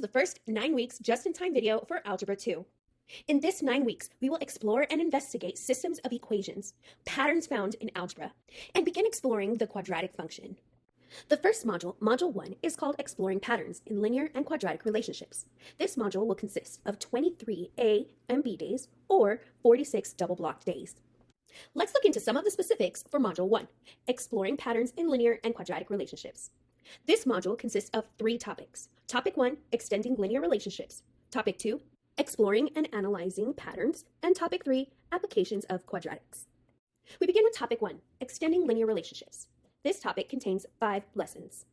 the first 9 weeks just-in-time video for Algebra 2. In this 9 weeks, we will explore and investigate systems of equations, patterns found in algebra, and begin exploring the quadratic function. The first module, Module 1, is called Exploring Patterns in Linear and Quadratic Relationships. This module will consist of 23 A and B days, or 46 double-blocked days. Let's look into some of the specifics for Module 1, Exploring Patterns in Linear and Quadratic Relationships. This module consists of 3 topics. Topic 1, Extending Linear Relationships. Topic 2, Exploring and Analyzing Patterns. And Topic 3, Applications of Quadratics. We begin with Topic 1, Extending Linear Relationships. This topic contains 5 lessons.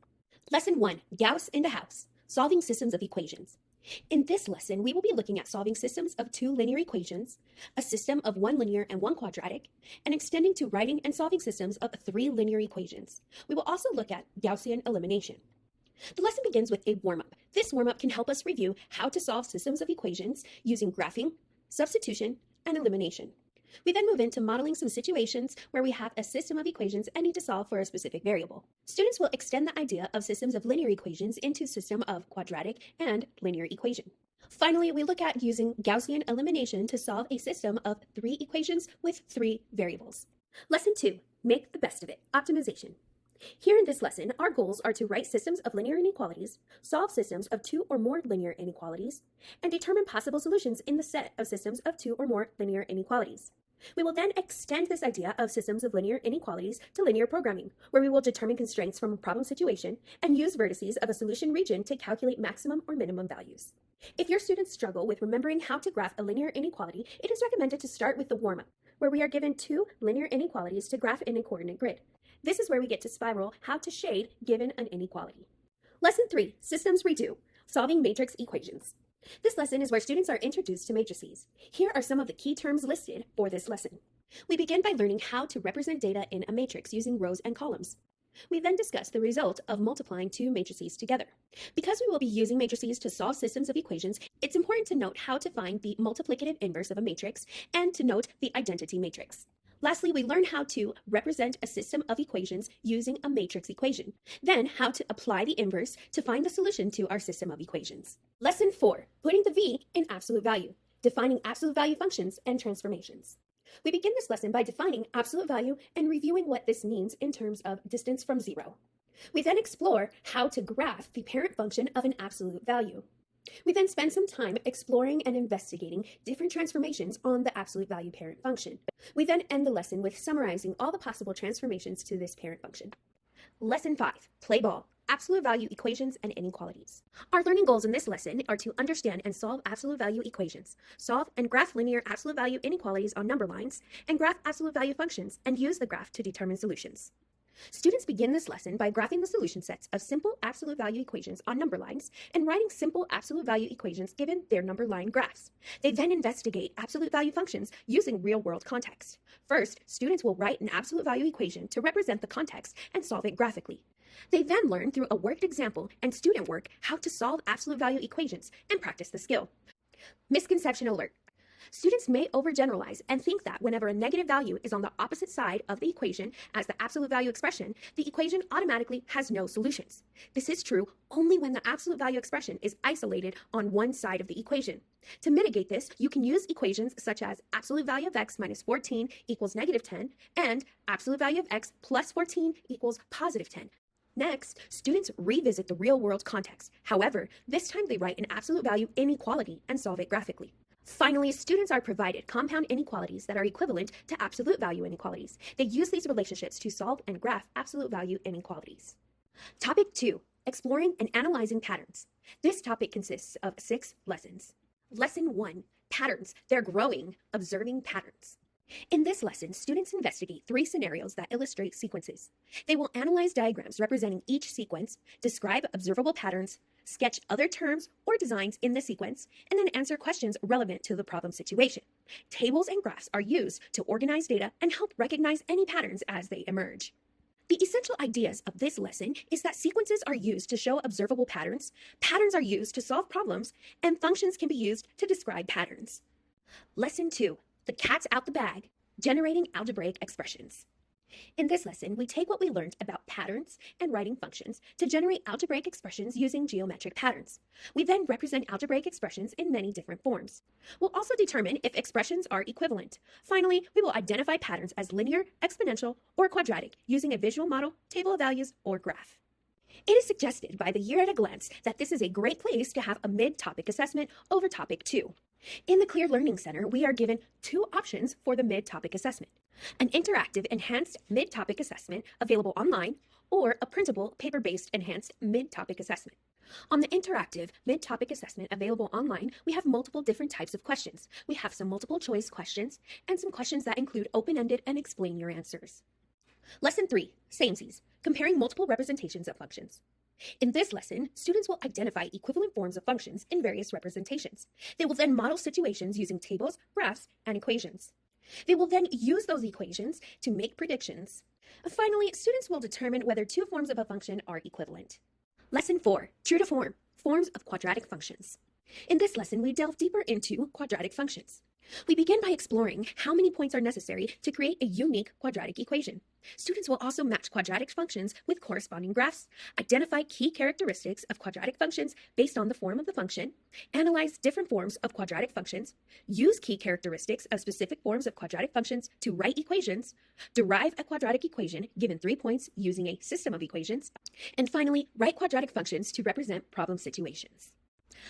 Lesson 1, Gauss in the House, Solving Systems of Equations. In this lesson, we will be looking at solving systems of 2 linear equations, a system of 1 linear and 1 quadratic, and extending to writing and solving systems of 3 linear equations. We will also look at Gaussian elimination. The lesson begins with a warm-up. This warm-up can help us review how to solve systems of equations using graphing, substitution, and elimination. We then move into modeling some situations where we have a system of equations and need to solve for a specific variable. Students will extend the idea of systems of linear equations into system of quadratic and linear equation. Finally, we look at using Gaussian elimination to solve a system of 3 equations with 3 variables. Lesson 2, Make the Best of It, Optimization. Here in this lesson, our goals are to write systems of linear inequalities, solve systems of 2 or more linear inequalities, and determine possible solutions in the set of systems of 2 or more linear inequalities. We will then extend this idea of systems of linear inequalities to linear programming, where we will determine constraints from a problem situation and use vertices of a solution region to calculate maximum or minimum values. If your students struggle with remembering how to graph a linear inequality, it is recommended to start with the warm-up, where we are given 2 linear inequalities to graph in a coordinate grid. This is where we get to spiral how to shade given an inequality. Lesson 3, Systems Redo, Solving Matrix Equations. This lesson is where students are introduced to matrices. Here are some of the key terms listed for this lesson. We begin by learning how to represent data in a matrix using rows and columns. We then discuss the result of multiplying 2 matrices together. Because we will be using matrices to solve systems of equations, it's important to note how to find the multiplicative inverse of a matrix and to note the identity matrix. Lastly, we learn how to represent a system of equations using a matrix equation, then how to apply the inverse to find the solution to our system of equations. Lesson 4, Putting the v in absolute value, Defining absolute value functions and transformations. We begin this lesson by defining absolute value and reviewing what this means in terms of distance from 0. We then explore how to graph the parent function of an absolute value. We then spend some time exploring and investigating different transformations on the absolute value parent function. We then end the lesson with summarizing all the possible transformations to this parent function. Lesson 5, Play Ball, Absolute Value Equations and Inequalities. Our learning goals in this lesson are to understand and solve absolute value equations, solve and graph linear absolute value inequalities on number lines, and graph absolute value functions and use the graph to determine solutions. Students begin this lesson by graphing the solution sets of simple absolute value equations on number lines and writing simple absolute value equations given their number line graphs. They then investigate absolute value functions using real-world context. First, students will write an absolute value equation to represent the context and solve it graphically. They then learn through a worked example and student work how to solve absolute value equations and practice the skill. Misconception alert. Students may overgeneralize and think that whenever a negative value is on the opposite side of the equation as the absolute value expression, the equation automatically has no solutions. This is true only when the absolute value expression is isolated on one side of the equation. To mitigate this, you can use equations such as absolute value of x minus 14 equals negative 10 and absolute value of x plus 14 equals positive 10. Next, students revisit the real-world context. However, this time they write an absolute value inequality and solve it graphically. Finally, students are provided compound inequalities that are equivalent to absolute value inequalities. They use these relationships to solve and graph absolute value inequalities. Topic 2, Exploring and Analyzing Patterns. This topic consists of 6 lessons. Lesson 1, Patterns. They're growing, observing patterns. In this lesson, students investigate 3 scenarios that illustrate sequences. They will analyze diagrams representing each sequence, describe observable patterns, sketch other terms or designs in the sequence, and then answer questions relevant to the problem situation. Tables and graphs are used to organize data and help recognize any patterns as they emerge. The essential ideas of this lesson is that sequences are used to show observable patterns, patterns are used to solve problems, and functions can be used to describe patterns. Lesson 2, The Cat's Out the Bag, Generating Algebraic Expressions. In this lesson, we take what we learned about patterns and writing functions to generate algebraic expressions using geometric patterns. We then represent algebraic expressions in many different forms. We'll also determine if expressions are equivalent. Finally, we will identify patterns as linear, exponential, or quadratic using a visual model, table of values, or graph. It is suggested by the Year at a Glance that this is a great place to have a mid-topic assessment over Topic 2. In the Clear Learning Center, we are given two options for the mid-topic assessment: an interactive enhanced mid-topic assessment available online, or a printable paper-based enhanced mid-topic assessment. On the interactive mid-topic assessment available online, we have multiple different types of questions. We have some multiple choice questions and some questions that include open-ended and explain your answers. Lesson 3, Samesies, comparing multiple representations of functions. In this lesson, students will identify equivalent forms of functions in various representations. They will then model situations using tables, graphs, and equations. They will then use those equations to make predictions. Finally, students will determine whether two forms of a function are equivalent. Lesson 4, True to Form, Forms of Quadratic Functions. In this lesson, we delve deeper into quadratic functions. We begin by exploring how many points are necessary to create a unique quadratic equation. Students will also match quadratic functions with corresponding graphs, identify key characteristics of quadratic functions based on the form of the function, analyze different forms of quadratic functions, use key characteristics of specific forms of quadratic functions to write equations, derive a quadratic equation given 3 points using a system of equations, and finally, write quadratic functions to represent problem situations.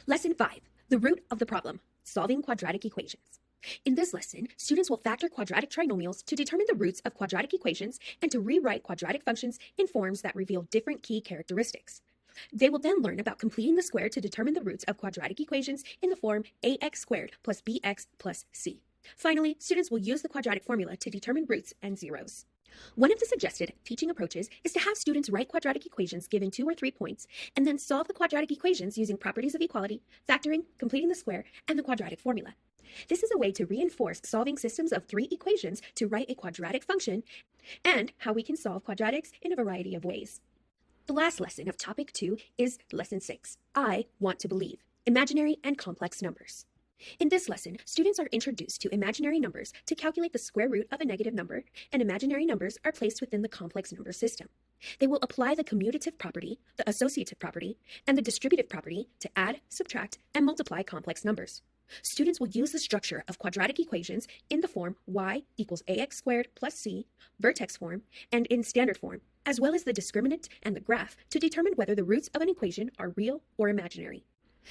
Lesson 5, The Root of the Problem, Solving Quadratic Equations. In this lesson, students will factor quadratic trinomials to determine the roots of quadratic equations and to rewrite quadratic functions in forms that reveal different key characteristics. They will then learn about completing the square to determine the roots of quadratic equations in the form ax squared plus bx plus c. Finally, students will use the quadratic formula to determine roots and zeros. One of the suggested teaching approaches is to have students write quadratic equations given 2 or 3 points, and then solve the quadratic equations using properties of equality, factoring, completing the square, and the quadratic formula. This is a way to reinforce solving systems of 3 equations to write a quadratic function, and how we can solve quadratics in a variety of ways. The last lesson of Topic 2 is Lesson 6, I Want to Believe, Imaginary and Complex Numbers. In this lesson, students are introduced to imaginary numbers to calculate the square root of a negative number, and imaginary numbers are placed within the complex number system. They will apply the commutative property, the associative property, and the distributive property to add, subtract, and multiply complex numbers. Students will use the structure of quadratic equations in the form y equals ax squared plus c, vertex form, and in standard form, as well as the discriminant and the graph to determine whether the roots of an equation are real or imaginary.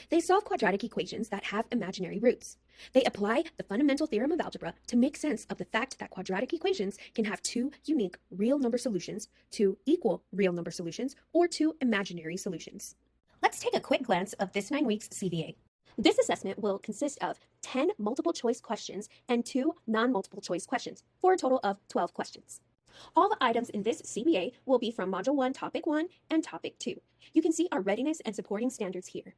They solve quadratic equations that have imaginary roots. They apply the fundamental theorem of algebra to make sense of the fact that quadratic equations can have 2 unique real number solutions, 2 equal real number solutions, or 2 imaginary solutions. Let's take a quick glance of this 9 weeks CBA. This assessment will consist of 10 multiple choice questions and 2 non-multiple choice questions, for a total of 12 questions. All the items in this CBA will be from Module 1, Topic 1, and Topic 2. You can see our readiness and supporting standards here.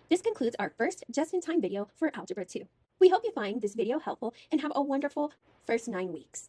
This concludes our first just-in-time video for Algebra 2. We hope you find this video helpful and have a wonderful first 9 weeks.